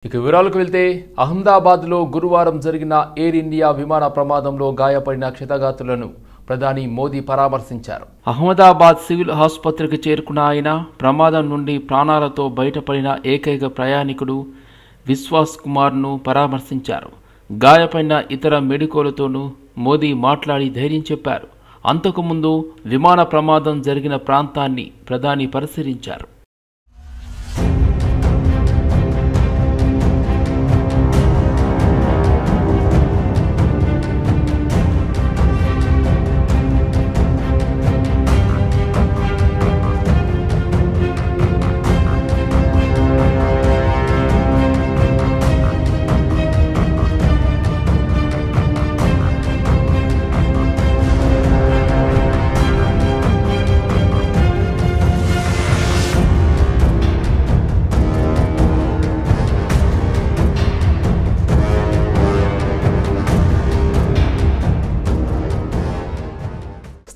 ఇక వివరాలకు వెళ్తే అహ్మదాబాద్లో గురువారం జరిగిన ఎయిర్ ఇండియా విమాన ప్రమాదంలో గాయపడిన క్షతగాత్రులను ప్రధాని మోదీ పరామర్శించారు. అహ్మదాబాద్ సివిల్ ఆసుపత్రికి చేరుకున్న ఆయన ప్రమాదం నుండి ప్రాణాలతో బయటపడిన ఏకైక ప్రయాణికుడు విశ్వాస్ కుమార్ను పరామర్శించారు. గాయపడిన ఇతర మెడికోలతోనూ మోదీ మాట్లాడి ధైర్యం చెప్పారు. అంతకుముందు విమాన ప్రమాదం జరిగిన ప్రాంతాన్ని ప్రధాని పరిశీలించారు.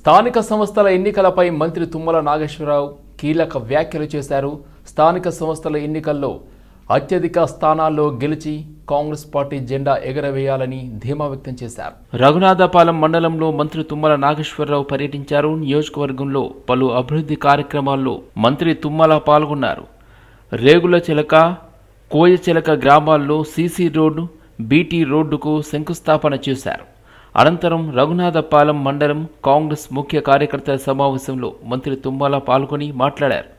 స్థానిక సంస్థల ఎన్నికలపై మంత్రి తుమ్మల నాగేశ్వరరావు కీలక వ్యాఖ్యలు చేశారు. స్థానిక సంస్థల ఎన్నికల్లో అత్యధిక స్థానాల్లో గెలిచి కాంగ్రెస్ పార్టీ జెండా ఎగరవేయాలని ధీమా వ్యక్తం చేశారు. రఘునాథపాలెం మండలంలో మంత్రి తుమ్మల నాగేశ్వరరావు పర్యటించారు. నియోజకవర్గంలో పలు అభివృద్ధి కార్యక్రమాల్లో మంత్రి తుమ్మల పాల్గొన్నారు. రేగుల చిలక, కోయ చిలక గ్రామాల్లో సీసీ రోడ్డు, బీటీ రోడ్డుకు శంకుస్థాపన చేశారు. అనంతరం రఘునాథపాలెం మండలం కాంగ్రెస్ ముఖ్య కార్యకర్తల సమావేశంలో మంత్రి తుమ్మల పాల్గొని మాట్లాడారు.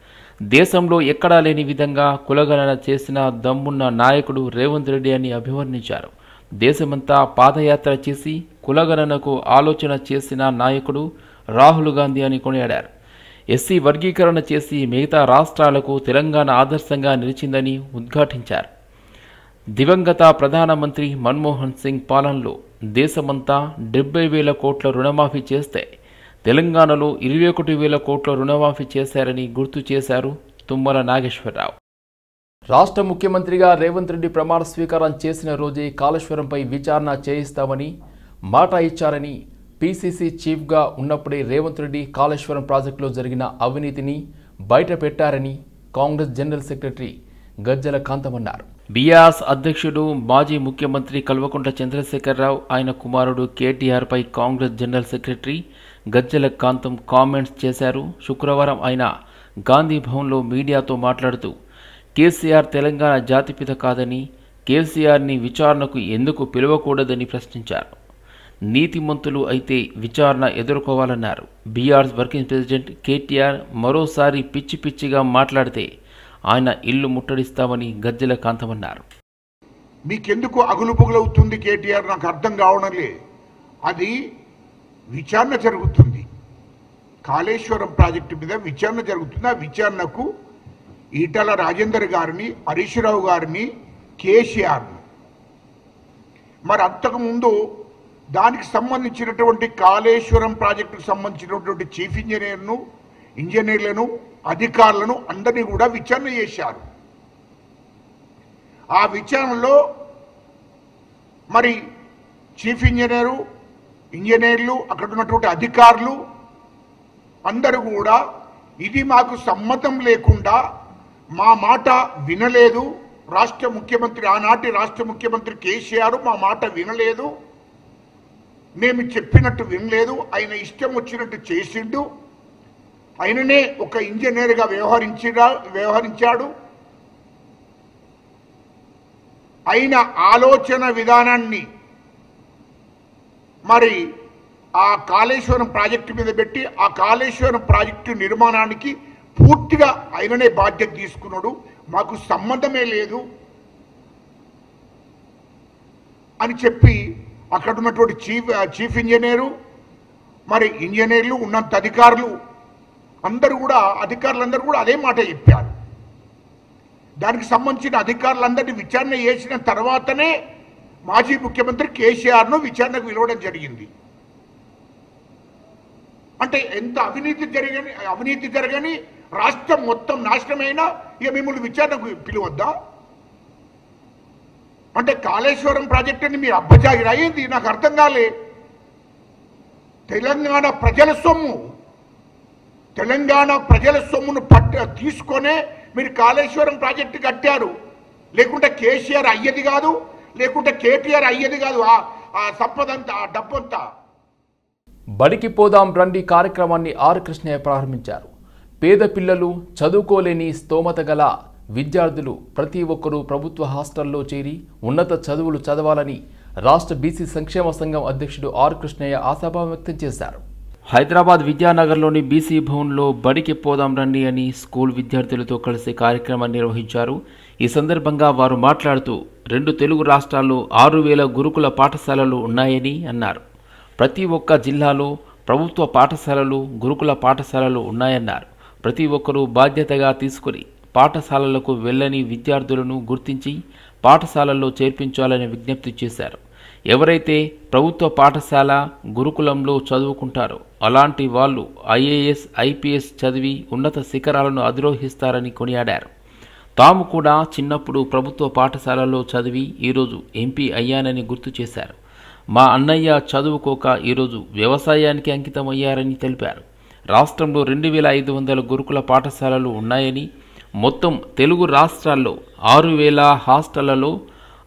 దేశంలో ఎక్కడా లేని విధంగా కులగణన చేసిన దమ్మున్న నాయకుడు రేవంత్ రెడ్డి అని అభివర్ణించారు. దేశమంతా పాదయాత్ర చేసి కులగణనకు ఆలోచన చేసిన నాయకుడు రాహుల్ గాంధీ అని కొనియాడారు. ఎస్సీ వర్గీకరణ చేసి మిగతా రాష్ట్రాలకు తెలంగాణ ఆదర్శంగా నిలిచిందని ఉద్ఘాటించారు. దివంగత ప్రధానమంత్రి మన్మోహన్ సింగ్ పాలనలో దేశమంతా 70,000 కోట్ల రుణమాఫీ చేస్తే తెలంగాణలో 21,000 కోట్ల రుణమాఫీ చేశారని గుర్తు చేశారు తుమ్మల నాగేశ్వరరావు. రాష్ట్ర ముఖ్యమంత్రిగా రేవంత్ రెడ్డి ప్రమాణ స్వీకారం చేసిన రోజే కాళేశ్వరంపై విచారణ చేయిస్తామని మాట ఇచ్చారని, పీసీసీ చీఫ్గా ఉన్నప్పుడే రేవంత్ రెడ్డి కాళేశ్వరం ప్రాజెక్టులో జరిగిన అవినీతిని బయట పెట్టారని కాంగ్రెస్ జనరల్ సెక్రటరీ గజ్జల కాంతం అన్నారు. బీఆర్ఎస్ అధ్యక్షుడు మాజీ ముఖ్యమంత్రి కల్వకుంట్ల చంద్రశేఖరరావు, ఆయన కుమారుడు కేటీఆర్పై కాంగ్రెస్ జనరల్ సెక్రటరీ గజ్జల కాంతం కామెంట్స్ చేశారు. శుక్రవారం ఆయన గాంధీ భవన్లో మీడియాతో మాట్లాడుతూ కేసీఆర్ తెలంగాణ జాతిపిత కాదని, కేసీఆర్ని విచారణకు ఎందుకు పిలవకూడదని ప్రశ్నించారు. నీతిమంతులు అయితే విచారణ ఎదుర్కోవాలన్నారు. బీఆర్ఎస్ వర్కింగ్ ప్రెసిడెంట్ కేటీఆర్ మరోసారి పిచ్చి పిచ్చిగా మాట్లాడితే ఆయన ఇల్లు ముట్టడిస్తామని గజ్జల కాంతమన్నారు. మీకెందుకు అగులుపుగులవుతుంది కేటీఆర్ నాకు అర్థం కావడం లేదు. అది విచారణ జరుగుతుంది, కాళేశ్వరం ప్రాజెక్టు మీద విచారణ జరుగుతుంది. ఆ విచారణకు ఈటల రాజేందర్ గారిని, హరీష్ రావు గారిని, కేసీఆర్ని, మరి అంతకుముందు దానికి సంబంధించినటువంటి కాళేశ్వరం ప్రాజెక్టుకు సంబంధించినటువంటి చీఫ్ ఇంజనీర్లను, అధికారులను అందరినీ కూడా విచారణ చేశారు. ఆ విచారణలో మరి చీఫ్ ఇంజనీర్లు అక్కడ ఉన్నటువంటి అధికారులు అందరూ కూడా ఇది మాకు సమ్మతం లేకుండా మా మాట వినలేదు, రాష్ట్ర ముఖ్యమంత్రి ఆనాటి రాష్ట్ర ముఖ్యమంత్రి కేసీఆర్ మా మాట వినలేదు, మేము చెప్పినట్టు వినలేదు, ఆయన ఇష్టం వచ్చినట్టు చేసిండు, ఆయననే ఒక ఇంజనీర్గా వ్యవహరించాడు, ఆయన ఆలోచన విధానాన్ని మరి ఆ కాళేశ్వరం ప్రాజెక్టు మీద పెట్టి ఆ కాళేశ్వరం ప్రాజెక్టు నిర్మాణానికి పూర్తిగా ఆయననే బాధ్యత తీసుకున్నాడు, మాకు సంబంధమే లేదు అని చెప్పి అక్కడ ఉన్నటువంటి చీఫ్ ఇంజనీర్లు ఉన్నంత అధికారులందరూ కూడా అదే మాట చెప్పారు. దానికి సంబంధించిన అధికారులందరినీ విచారణ చేసిన తర్వాతనే మాజీ ముఖ్యమంత్రి కేసీఆర్ను విచారణకు పిలవడం జరిగింది. అంటే ఎంత అవినీతి జరగని రాష్ట్రం మొత్తం నాశనమైనా ఇక మిమ్మల్ని విచారణకు పిలువద్దా? అంటే కాళేశ్వరం ప్రాజెక్టుని మీ అబ్బజాగిరి అయ్యింది, నాకు అర్థం కాలే. తెలంగాణ ప్రజల సొమ్మును తీసుకొనే మీరు కాళేశ్వరం ప్రాజెక్టు కట్టారు. లేకుంటే కేసీఆర్ అయ్యేది కాదు, లేకుంటే కేటీఆర్ అయ్యేది కాదు. ఆ సంపదంతా, ఆ డబ్బంతా. బడికి పోదాం రండి కార్యక్రమాన్ని ఆర్ కృష్ణయ్య ప్రారంభించారు. పేద పిల్లలు, చదువుకోలేని స్తోమత గల విద్యార్థులు ప్రతి ఒక్కరూ ప్రభుత్వ హాస్టల్లో చేరి ఉన్నత చదువులు చదవాలని రాష్ట్ర బీసీ సంక్షేమ సంఘం అధ్యక్షుడు ఆర్ కృష్ణయ్య ఆశాభావం వ్యక్తం చేశారు. హైదరాబాద్ విద్యానగర్లోని బీసీ భవన్లో బడికి పోదాం రండి అని స్కూల్ విద్యార్థులతో కలిసి కార్యక్రమాన్ని నిర్వహించారు. ఈ సందర్భంగా వారు మాట్లాడుతూ 2 తెలుగు రాష్ట్రాల్లో 6,000 గురుకుల పాఠశాలలు ఉన్నాయని అన్నారు. ప్రతి ఒక్క జిల్లాలో ప్రభుత్వ పాఠశాలలు, గురుకుల పాఠశాలలు ఉన్నాయన్నారు. ప్రతి ఒక్కరూ బాధ్యతగా తీసుకుని పాఠశాలలకు వెళ్ళని విద్యార్థులను గుర్తించి పాఠశాలల్లో చేర్పించాలని విజ్ఞప్తి చేశారు. ఎవరైతే ప్రభుత్వ పాఠశాల, గురుకులంలో చదువుకుంటారో అలాంటి వాళ్ళు IAS, IPS చదివి ఉన్నత శిఖరాలను అధిరోహిస్తారని కొనియాడారు. తాము కూడా చిన్నప్పుడు ప్రభుత్వ పాఠశాలలో చదివి ఈరోజు MP అయ్యానని గుర్తు చేశారు. మా అన్నయ్య చదువుకోక ఈరోజు వ్యవసాయానికి అంకితమయ్యారని తెలిపారు. రాష్ట్రంలో 2,500 గురుకుల పాఠశాలలు ఉన్నాయని, మొత్తం తెలుగు రాష్ట్రాల్లో 6,000 హాస్టళ్లలో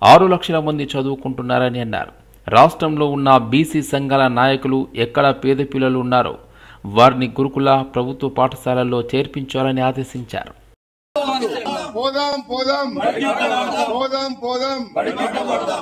6 లక్షల మంది చదువుకుంటున్నారని అన్నారు. రాష్ట్రంలో ఉన్న బీసీ సంఘాల నాయకులు ఎక్కడ పేద పిల్లలు ఉన్నారో వారిని గురుకుల, ప్రభుత్వ పాఠశాలల్లో చేర్పించాలని ఆదేశించారు. పోదాం పోదాం పోదాం పోదాం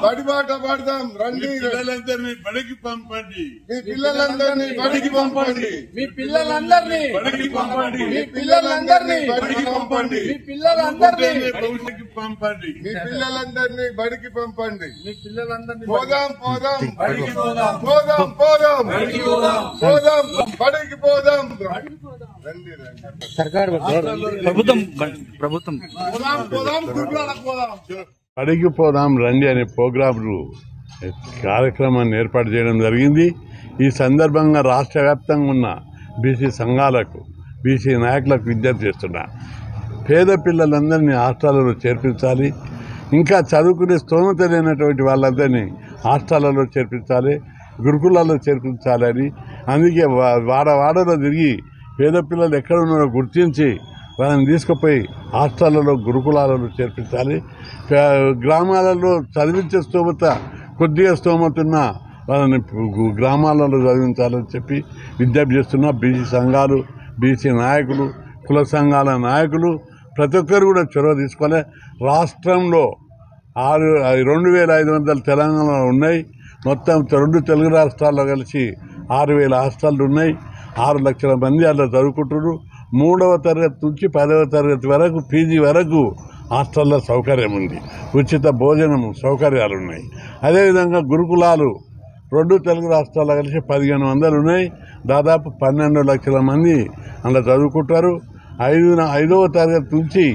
బడి బాట పడదాం రండి. పిల్లలందరినీ బడికి పంపండి. మీ పిల్లలందరినీ బడికి పంపండి. మీ పిల్లలందరినీ బడికి పంపండి. మీ పిల్లలందరినీ బడికి పంపండి. మీ పిల్లలందరినీ బడికి పంపండి. మీ పిల్లలందరినీ బడికి పంపండి. మీ పిల్లలందరినీ పోదాం పోదాం బడికి పోదాం. పోదాం పోదాం బడికి పోదాం. పోదాం బడికి పోదాం రండి రండి. సర్కార్ ప్రభుత్వం పోదాం పోదాం గురుకులాలకు పోదాం. బడికి పోదాం రండి అనే ప్రోగ్రాంలు కార్యక్రమాన్ని ఏర్పాటు చేయడం జరిగింది. ఈ సందర్భంగా రాష్ట్ర వ్యాప్తంగా ఉన్న బీసీ సంఘాలకు, బీసీ నాయకులకు విజ్ఞప్తి చేస్తున్నా. పేద పిల్లలందరినీ హాస్టళ్లలో చేర్పించాలి. ఇంకా చదువుకునే స్తోమత లేనటువంటి వాళ్ళందరినీ హాస్టళ్లలో చేర్పించాలి, గురుకులాల్లో చేర్పించాలని. అందుకే వాడలో తిరిగి పేద పిల్లలు ఎక్కడ ఉన్నారో గుర్తించి వాళ్ళని తీసుకుపోయి హాస్టళ్లలో, గురుకులాలలో చేర్పించాలి. గ్రామాలలో చదివించే స్తోమత, కొద్దిగా స్తోమత ఉన్న వాళ్ళని గ్రామాలలో చదివించాలని చెప్పి విజ్ఞప్తి చేస్తున్నా. బీసీ సంఘాలు, బీసీ నాయకులు, కుల సంఘాల నాయకులు ప్రతి ఒక్కరు కూడా చొరవ తీసుకోవాలి. రాష్ట్రంలో 2,500 తెలంగాణలో ఉన్నాయి. మొత్తం 2 తెలుగు రాష్ట్రాల్లో కలిసి 6,000 హాస్టళ్ళు ఉన్నాయి. 6 లక్షల మంది అలా చదువుకుంటున్నారు. 3వ తరగతి నుంచి 10వ తరగతి వరకు, PG వరకు హాస్టల్లో సౌకర్యం ఉంది. ఉచిత భోజనం సౌకర్యాలు ఉన్నాయి. అదేవిధంగా గురుకులాలు 2 తెలుగు రాష్ట్రాల్లో కలిసి 1,500 ఉన్నాయి. దాదాపు 12 లక్షల మంది అలా చదువుకుంటారు. 5వ తరగతి నుంచి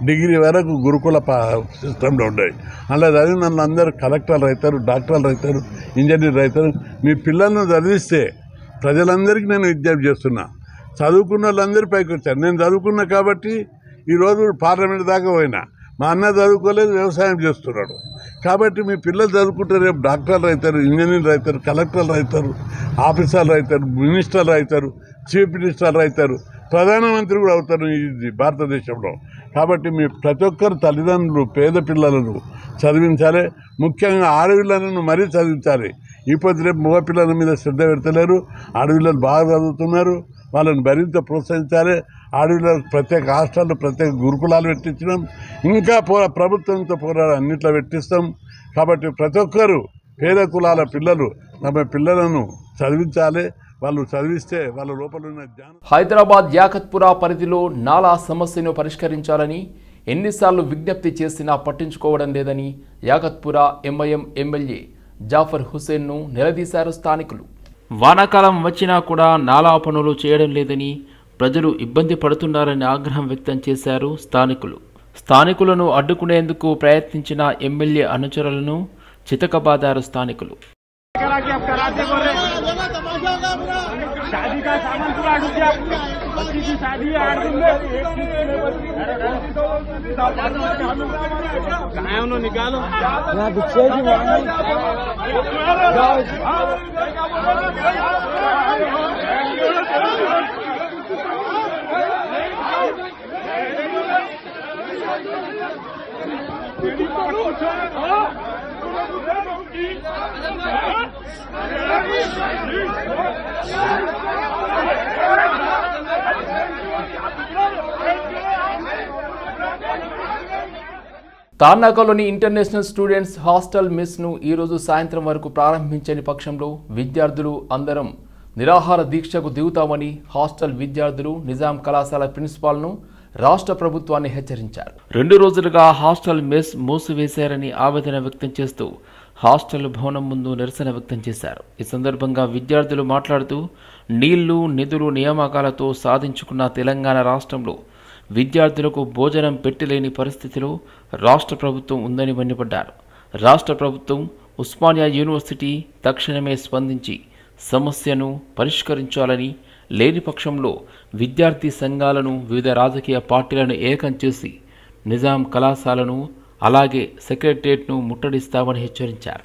డిగ్రీ వరకు గురుకుల సిస్టంలో ఉన్నాయి. అలా చదివిన వాళ్ళందరూ కలెక్టర్లు అవుతారు, డాక్టర్లు అవుతారు, ఇంజనీర్లు అవుతారు. మీ పిల్లలను చదివిస్తే ప్రజలందరికీ నేను విజ్ఞప్తి చేస్తున్నా. చదువుకున్న వాళ్ళందరూ పైకి వచ్చారు. నేను చదువుకున్నా కాబట్టి ఈరోజు పార్లమెంట్ దాకా పోయినా. మా అన్న చదువుకోలేదు, వ్యవసాయం చేస్తున్నాడు. కాబట్టి మీ పిల్లలు చదువుకుంటే రేపు డాక్టర్లు అవుతారు, ఇంజనీర్లు అవుతారు, కలెక్టర్లు అవుతారు, ఆఫీసర్లు అవుతారు, మినిస్టర్లు అవుతారు, చీఫ్ మినిస్టర్లు అవుతారు, ప్రధానమంత్రి కూడా అవుతారు ఈ భారతదేశంలో. కాబట్టి మీ ప్రతి ఒక్కరు తల్లిదండ్రులు పేద పిల్లలను చదివించాలి. ముఖ్యంగా ఆడపిల్లలను మరీ చదివించాలి. ఇప్పుడు రేపు మగ పిల్లల మీద శ్రద్ధ పెడతలేరు. ఆడపిల్లలు బాగా చదువుతున్నారు. వాళ్ళని మరింత ప్రోత్సహించాలి. ఆడపిల్లలకు ప్రత్యేక హాస్టళ్ళు, ప్రత్యేక గురుకులాలు పెట్టించడం, ఇంకా ప్రభుత్వంతో పోరాడు అన్నిట్లో పెట్టిస్తాం. కాబట్టి ప్రతి ఒక్కరూ పేద కులాల పిల్లలు తమ పిల్లలను చదివించాలి. వాళ్ళు చదివిస్తే వాళ్ళ లోపల ఉన్న జ్ఞానం. హైదరాబాద్ యాకత్పురా పరిధిలో నాలా సమస్యను పరిష్కరించాలని ఎన్నిసార్లు విజ్ఞప్తి చేసినా పట్టించుకోవడం లేదని యాకత్పురా MIM ఎమ్మెల్యే జాఫర్ హుసేన్ను నిలదీశారు స్థానికులు. వానాకాలం వచ్చినా కూడా నాలా పనులు చేయడం లేదని ప్రజలు ఇబ్బంది పడుతున్నారని ఆగ్రహం వ్యక్తం చేశారు స్థానికులు. స్థానికులను అడ్డుకునేందుకు ప్రయత్నించిన ఎమ్మెల్యే అనుచరులను చితకబాదారు స్థానికులు. తార్నాకలోని ఇంటర్నేషనల్ స్టూడెంట్స్ హాస్టల్ మెస్ను ఈరోజు సాయంత్రం వరకు ప్రారంభించని పక్షంలో విద్యార్థులు అందరం నిరాహార దీక్షకు దిగుతామని హాస్టల్ విద్యార్థులు నిజాం కళాశాల ప్రిన్సిపాల్ను రాష్ట్ర ప్రభుత్వాన్ని హెచ్చరించారు. 2 రోజులుగా హాస్టల్ మెస్ మూసివేశారని ఆవేదన వ్యక్తం చేస్తూ హాస్టల్ భవనం ముందు నిరసన వ్యక్తం చేశారు. ఈ సందర్భంగా విద్యార్థులు మాట్లాడుతూ నీళ్లు నిధులు నియామకాలతో సాధించుకున్న తెలంగాణ రాష్ట్రంలో విద్యార్థులకు భోజనం పెట్టలేని పరిస్థితిలో రాష్ట్ర ప్రభుత్వం ఉందని మండిపడ్డారు. రాష్ట్ర ప్రభుత్వం ఉస్మానియా యూనివర్సిటీ తక్షణమే స్పందించి సమస్యను పరిష్కరించాలని, లేని పక్షంలో విద్యార్థి సంఘాలను వివిధ రాజకీయ పార్టీలను ఏకం చేసి నిజాం కళాశాలను అలాగే సెక్రటరియట్ను ముట్టడిస్తామని హెచ్చరించారు.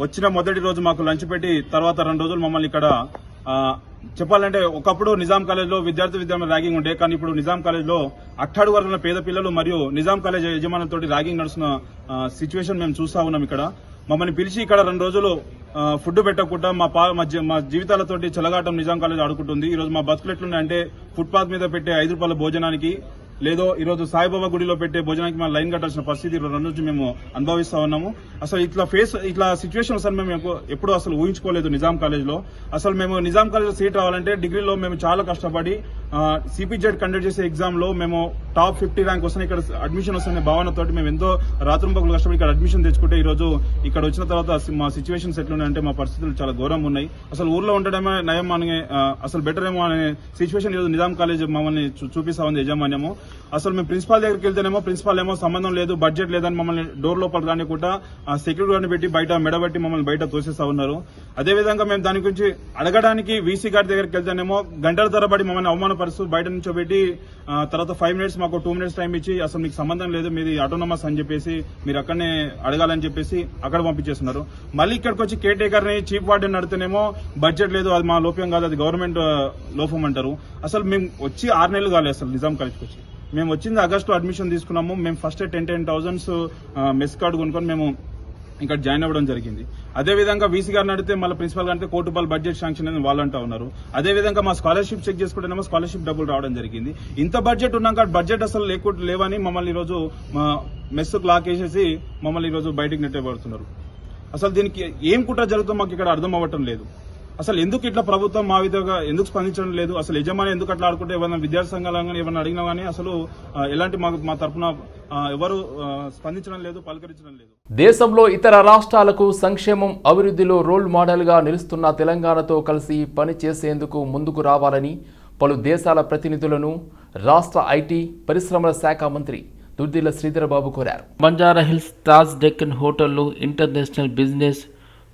వచ్చిన మొదటి రోజు మాకు లంచ్ పెట్టి తర్వాత 2 రోజులు మమ్మల్ని ఇక్కడ చెప్పాలంటే ఒకప్పుడు నిజాం కాలేజ్లో విద్యార్థి ర్యాగింగ్ ఉండే, కానీ ఇప్పుడు నిజాం కాలేజ్లో అట్టడుగు వర్గంలో పేద పిల్లలు మరియు నిజాం కాలేజ్ యజమానులతో ర్యాగింగ్ నడుస్తున్న సిచ్యువేషన్ మేము చూస్తా ఉన్నాం. ఇక్కడ మమ్మల్ని పిలిచి ఇక్కడ 2 రోజులు ఫుడ్ పెట్టకుండా మా జీవితాలతోటి చెలగాటం నిజాం కాలేజ్ ఆడుకుంటుంది. ఈ రోజు మా బతుకులు ఎట్లున్నాయంటే ఫుట్పాత్ మీద పెట్టే 5 రూపాయల భోజనానికి లేదో ఈరోజు సాయిబాబా గుడిలో పెట్టే భోజనానికి మనం లైన్ కట్టాల్సిన పరిస్థితి 2 నుంచి మేము అనుభవిస్తా ఉన్నాము. అసలు ఇట్లా సిచ్యువేషన్ అసలు మేము ఎప్పుడు అసలు ఊహించుకోలేదు. నిజాం కాలేజ్ లో అసలు మేము నిజాం కాలేజ్ లో సీట్ రావాలంటే డిగ్రీలో మేము చాలా కష్టపడి సిపిజెడ్ కండక్ట్ చేసే ఎగ్జామ్ లో మేము టాప్ 50 ర్యాంక్ వస్తాయి, ఇక్కడ అడ్మిషన్ వస్తున్న భావనతో మేము ఎంతో రాత్రింపకులు కష్టపడి ఇక్కడ అడ్మిషన్ తెచ్చుకుంటే ఈ రోజు ఇక్కడ వచ్చిన తర్వాత మా సిచ్యువేషన్స్ ఎట్లున్నాయంటే మా పరిస్థితులు చాలా ఘోరంగా ఉన్నాయి. అసలు ఊర్లో ఉండడమే నయం అనే అసలు బెటర్ ఏమో అనే సిచ్యువేషన్ ఈరోజు నిజాం కాలేజ్ మమ్మల్ని చూపిస్తా ఉంది యజమాన్యము. అసలు మేము ప్రిన్సిపాల్ దగ్గరికి వెళ్తేనేమో ప్రిన్సిపాల్ ఏమో సంబంధం లేదు, బడ్జెట్ లేదని మమ్మల్ని డోర్ లోపల రానికుండా సెక్యూరిటీ గార్డ్ని పెట్టి బయట మెడబెట్టి మమ్మల్ని బయట తోసేస్తా ఉన్నారు. అదేవిధంగా మేము దాని గురించి అడగడానికి వీసీ గారి దగ్గరికి వెళ్తేనేమో గంటల తరబడి మమ్మల్ని అవమానపరుస్తూ బయట నుంచోబెట్టి తర్వాత 5 మినిట్స్ మాకు 2 మినిట్స్ టైం ఇచ్చి అసలు మీకు సంబంధం లేదు, మీది ఆటోనమస్ అని చెప్పేసి మీరు అక్కడనే అడగాలని చెప్పేసి అక్కడ పంపించేస్తున్నారు. మళ్ళీ ఇక్కడికి వచ్చి కేర్ టేకర్ ని చీఫ్ వార్డెన్ అడితేనేమో బడ్జెట్ లేదు, అది మా లోపం కాదు, అది గవర్నమెంట్ లోపం అంటారు. అసలు మేము వచ్చి 6 నెలలు కాలేదు అసలు నిజాం కాలేజ్కి వచ్చి. మేము వచ్చింది ఆగస్టు అడ్మిషన్ తీసుకున్నాము. మేము ఫస్ట్ 10,000 మెస్ కార్డు కొనుక్కొని మేము ఇక్కడ జాయిన్ అవ్వడం జరిగింది. అదేవిధంగా వీసీ గారిని అడిగితే మళ్ళీ ప్రిన్సిపల్ గారితో ₹1 కోటి బడ్జెట్ శాంక్షన్ అని వాళ్ళు అంటా ఉన్నారు. అదేవిధంగా మా స్కాలర్షిప్ చెక్ చేసుకుంటేనేమో స్కాలర్షిప్ డబ్బులు రావడం జరిగింది. ఇంత బడ్జెట్ ఉన్నాక బడ్జెట్ అసలు లేవని మమ్మల్ని ఈరోజు మెస్ క్లాక్ వేసేసి మమ్మల్ని ఈరోజు బయటికి నెట్టబడుతున్నారు. అసలు దీనికి ఏం కుట్ర జరుగుతుందో మాకు ఇక్కడ అర్థం అవ్వటం లేదు. అసలు ఎందుకు ఇట్లా ప్రభుత్వం మా విధంగా ఎందుకు స్పందించడం లేదు, అసలు యజమాని ఎందుకు అట్లా ఆడుకుంటే ఏమైనా విద్యార్థి సంఘాలు కానీ ఏమైనా అడిగినా కానీ అసలు ఎలాంటి మా తరఫున ఎవరు స్పందించడం లేదు, పలకరించడం లేదు. దేశంలో ఇతర రాష్ట్రాలకు సంక్షేమం అభివృద్ధిలో రోల్ మోడల్గా నిలుస్తున్న తెలంగాణతో కలిసి పనిచేసేందుకు ముందుకు రావాలని పలు దేశాల ప్రతినిధులను రాష్ట్ర ఐటీ పరిశ్రమల శాఖ మంత్రి దుద్దిళ్ల శ్రీధరబాబు కోరారు. బంజారాహిల్స్ తాజ్ డెక్కన్ హోటల్లో ఇంటర్నేషనల్ బిజినెస్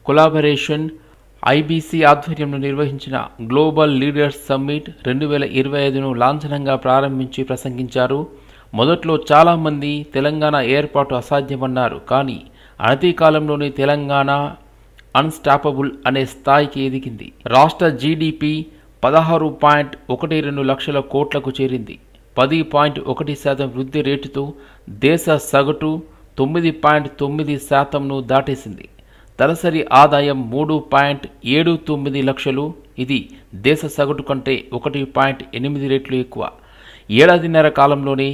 కొలాబరేషన్ ఐబీసీ ఆధ్వర్యంలో నిర్వహించిన గ్లోబల్ లీడర్స్ సమ్మిట్ 2025ను లాంఛనంగా ప్రారంభించి ప్రసంగించారు. మొదట్లో చాలామంది తెలంగాణ ఏర్పాటు అసాధ్యమన్నారు. కానీ అనతి కాలంలోనే తెలంగాణ అన్స్టాపబుల్ అనే స్థాయికి ఎదిగింది. రాష్ట్ర జీడీపీ 16.12 లక్షల కోట్లకు చేరింది. 10.1% వృద్ధి రేటుతో దేశ సగటు 9.9%ను దాటేసింది. తలసరి ఆదాయం 3.79 లక్షలు. ఇది దేశ సగటు కంటే 1.8 రెట్లు ఎక్కువ. ఏడాదిన్నర కాలంలోనే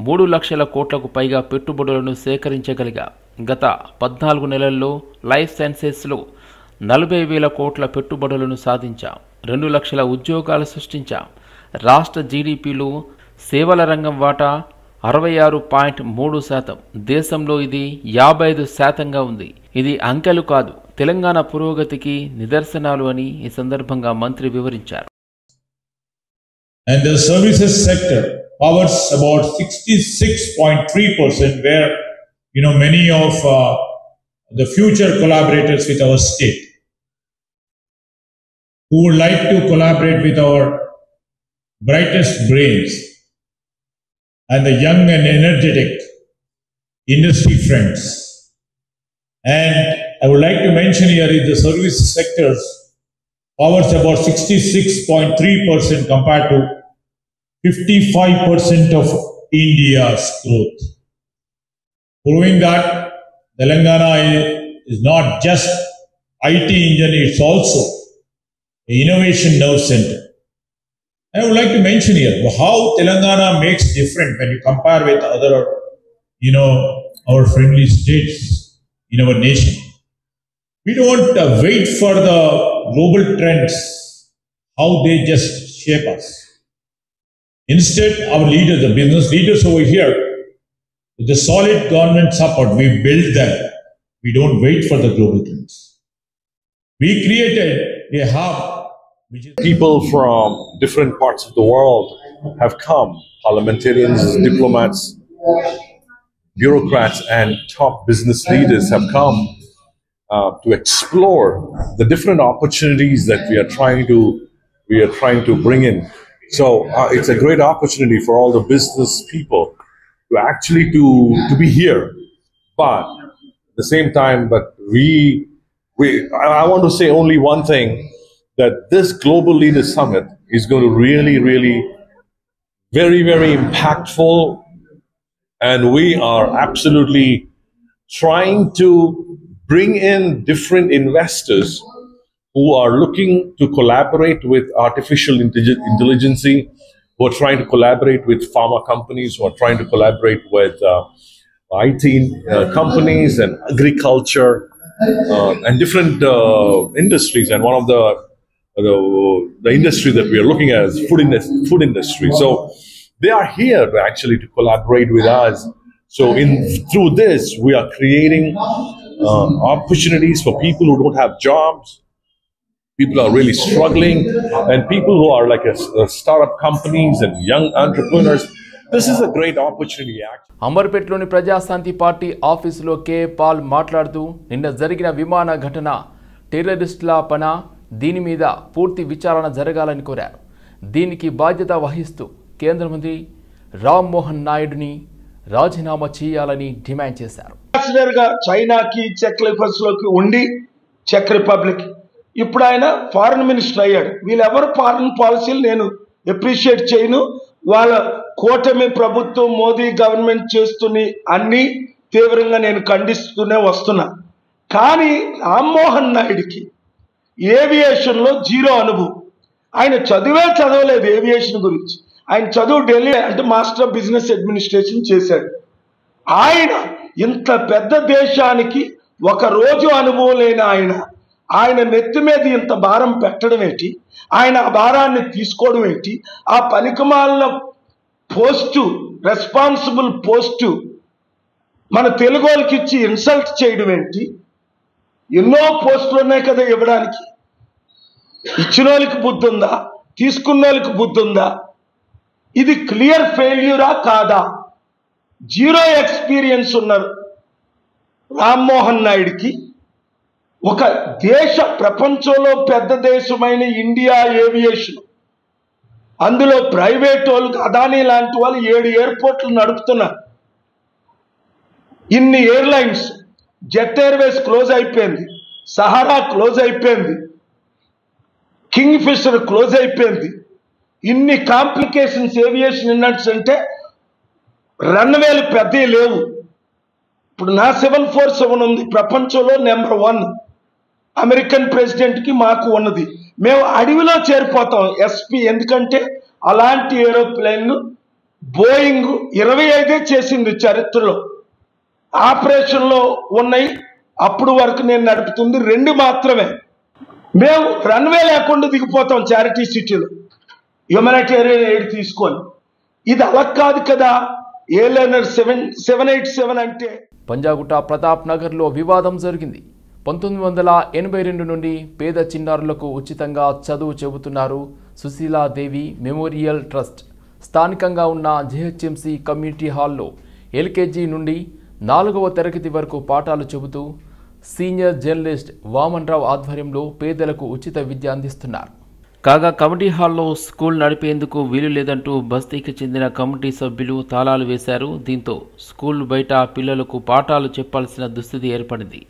3 లక్షల కోట్లకు పైగా పెట్టుబడులను సేకరించగలిగా. గత 14 నెలల్లో లైఫ్ సైన్సెస్లో 40,000 కోట్ల పెట్టుబడులను సాధించాం. 2 లక్షల ఉద్యోగాలు సృష్టించాం. రాష్ట్ర జీడీపీలో సేవల రంగం వాటా 66.3%. దేశంలో ఇది 55%గా ఉంది. ఇది అంకెలు కాదు, తెలంగాణ పురోగతికి నిదర్శనాలు అని ఈ సందర్భంగా మంత్రి వివరించారు. And the services sector powers about 66.3%, where many of the future collaborators with our state who would like to collaborate with our brightest brains and the young and energetic industry friends. And I would like to mention here is the service sectors powers about 66.3% compared to 55% of India's growth. Proving that Telangana is not just IT engine, it's also an innovation nerve center. And I would like to mention here how Telangana makes different when you compare with other, our friendly states in our nation. We don't wait for the global trends, how they just shape us. Instead, our leaders, the business leaders over here, with the solid government support, we build them. We don't wait for the global trends. We created a hub. People from different parts of the world have come, parliamentarians, diplomats, bureaucrats, and top business leaders have come to explore the different opportunities that we are trying to bring in. So it's a great opportunity for all the business people to actually to be here. But at the same time, I want to say only one thing, that this Global Leaders Summit is going to really, very, very impactful. And we are absolutely trying to bring in different investors who are looking to collaborate with artificial intelligence, who are trying to collaborate with pharma companies, who are trying to collaborate with IT companies and agriculture and different industries. And one of the industry that we are looking at is food industry. So they are here actually to collaborate with us. So through this, we are creating opportunities for people who don't have jobs, people are really struggling, and people who are like a startup companies and young entrepreneurs. This is a great opportunity. అమర్పేటలోని Praja Shanti party ఆఫీసులో K Paul మాట్లాడుతూ నిన్న జరిగిన విమాన ఘటన టెర్రరిస్టుల పన, దీని మీద పూర్తి విచారణ జరగాలని కోరారు. దీనికి బాధ్యత వహిస్తూ కేంద్ర మంత్రి రామ్మోహన్ నాయుడుని రాజీనామా చేయాలని డిమాండ్ చేశారు. చైనాకి, చెక్ రిపబ్లిక్లోకి ఉండి చెక్ రిపబ్లిక్ ఇప్పుడు ఆయన ఫారెన్ మినిస్టర్ అయ్యాడు. వీళ్ళెవరు ఫారెన్ పాలసీలు నేను అప్రిషియేట్ చేయను. వాళ్ళ కూటమి ప్రభుత్వం, మోదీ గవర్నమెంట్ చేస్తున్న అన్ని తీవ్రంగా నేను ఖండిస్తూనే వస్తున్నా. కానీ రామ్మోహన్ నాయుడికి ఏవియేషన్లో జీరో అనుభవం. ఆయన చదవలేదు ఏవియేషన్ గురించి. ఆయన చదువు ఢిల్లీ అంటే మాస్టర్ ఆఫ్ బిజినెస్ అడ్మినిస్ట్రేషన్ చేశాడు. ఆయన ఇంత పెద్ద దేశానికి ఒక రోజు అనుభవం లేని ఆయన నెత్తి మీద ఇంత భారం పెట్టడం ఏంటి? ఆయన ఆ భారాన్ని తీసుకోవడం ఏంటి? ఆ పనికిమాలిన పోస్టు, రెస్పాన్సిబుల్ పోస్టు మన తెలుగు వాళ్ళకి ఇచ్చి ఇన్సల్ట్ చేయడం ఏంటి? ఎన్నో పోస్టులు ఉన్నాయి కదా ఇవ్వడానికి. ఇచ్చిన వాళ్ళకి బుద్ధి ఉందా? తీసుకున్న వాళ్ళకి బుద్ధి ఉందా? ఇది క్లియర్ ఫెయిల్యూరా కాదా? జీరో ఎక్స్పీరియన్స్ ఉన్నారు రామ్మోహన్ నాయుడికి. ఒక ప్రపంచంలో పెద్ద దేశమైన ఇండియా ఏవియేషన్, అందులో ప్రైవేట్ వాళ్ళకి అదానీ లాంటి వాళ్ళు 7 ఎయిర్పోర్ట్లు నడుపుతున్నారు. ఇన్ని ఎయిర్లైన్స్, జెట్ ఎయిర్వేస్ క్లోజ్ అయిపోయింది, సహారా క్లోజ్ అయిపోయింది, కింగ్ ఫిషర్ క్లోజ్ అయిపోయింది. ఇన్ని కాంప్లికేషన్స్ ఏవియేషన్ ఇండస్ట్రీ అంటే రన్వేలు పెద్దవి లేవు. ఇప్పుడు నా 747 ఉంది, ప్రపంచంలో నెంబర్ 1. అమెరికన్ ప్రెసిడెంట్కి మాకు ఉన్నది. మేము అడవిలో చేరిపోతాం ఎస్పీ. ఎందుకంటే అలాంటి ఏరోప్లేన్లు బోయింగ్ 25 చేసింది చరిత్రలో. ఆపరేషన్లో ఉన్నాయి. అప్పుడు వరకు నేను నడుపుతుంది 2 మాత్రమే. మేము రన్వే లేకుండా దిగిపోతాం చారిటీ సిటీలో హ్యూమానిటేరియన్ ఎయిడ్ తీసుకొని. ఇది అలా కాదు కదా. ఏలైనర్ 787 అంటే. పంజాగుట్ట ప్రతాప్ నగర్లో వివాదం జరిగింది. 1982 నుండి పేద చిన్నారులకు ఉచితంగా చదువు చెబుతున్నారు సుశీలాదేవి మెమోరియల్ ట్రస్ట్. స్థానికంగా ఉన్న జిహెచ్ఎంసీ కమ్యూనిటీ హాల్లో ఎల్కేజీ నుండి 4వ తరగతి వరకు పాఠాలు చెబుతూ సీనియర్ జర్నలిస్ట్ వామన్ రావు ఆధ్వర్యంలో పేదలకు ఉచిత విద్య అందిస్తున్నారు. కాగా కమిటీ హాల్లో స్కూల్ నడిపేందుకు వీలు లేదంటూ బస్తీకి చెందిన కమిటీ సభ్యులు తాళాలు వేశారు. దీంతో స్కూల్ బయట పిల్లలకు పాఠాలు చెప్పాల్సిన దుస్థితి ఏర్పడింది.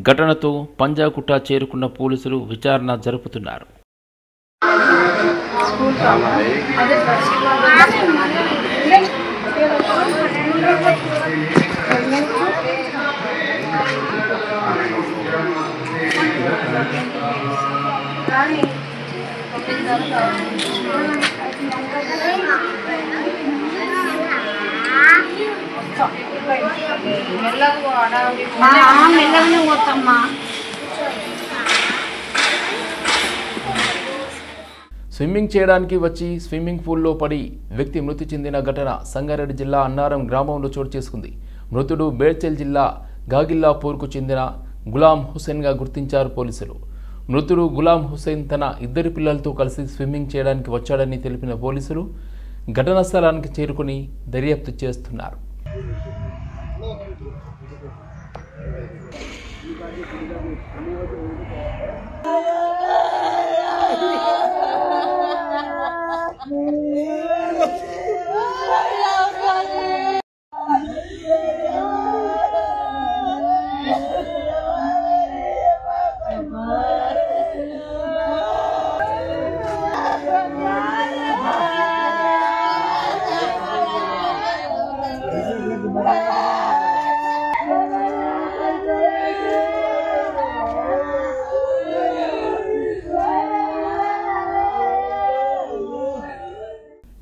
ఘటనతో పంజాగుట్ట చేరుకున్న పోలీసులు విచారణ జరుపుతున్నారు. స్విమ్మింగ్ చేయడానికి వచ్చి స్విమ్మింగ్ పూల్లో పడి వ్యక్తి మృతి చెందిన ఘటన సంగారెడ్డి జిల్లా అన్నారం గ్రామంలో చోటు చేసుకుంది. మృతుడు మేడ్చల్ జిల్లా గాగిల్లాపూర్కు చెందిన గులాం హుసేన్గా గుర్తించారు పోలీసులు. మృతుడు గులాం హుసేన్ తన 2 పిల్లలతో కలిసి స్విమ్మింగ్ చేయడానికి వచ్చాడని తెలిపిన పోలీసులు ఘటనా స్థలానికి చేరుకుని దర్యాప్తు చేస్తున్నారు.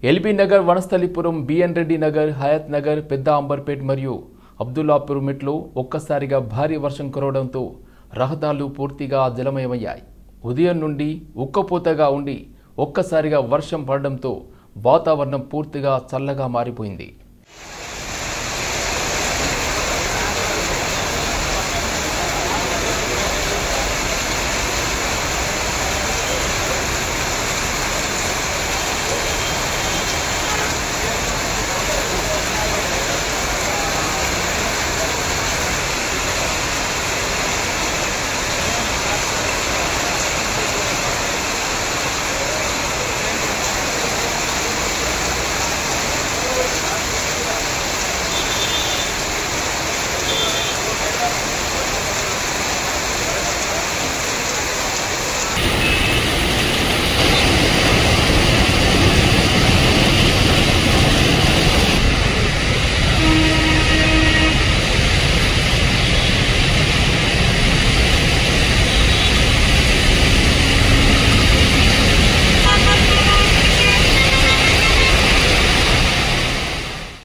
ఎల్బీ నగర్, వనస్థలిపురం, బిఎన్ రెడ్డి నగర్, హయత్ నగర్, పెద్ద అంబర్పేట్ మరియు అబ్దుల్లాపూర్ మెట్లో ఒక్కసారిగా భారీ వర్షం కురవడంతో రహదారులు పూర్తిగా జలమయమయ్యాయి. ఉదయం నుండి ఉక్కపోతగా ఉండి ఒక్కసారిగా వర్షం పడడంతో వాతావరణం పూర్తిగా చల్లగా మారిపోయింది.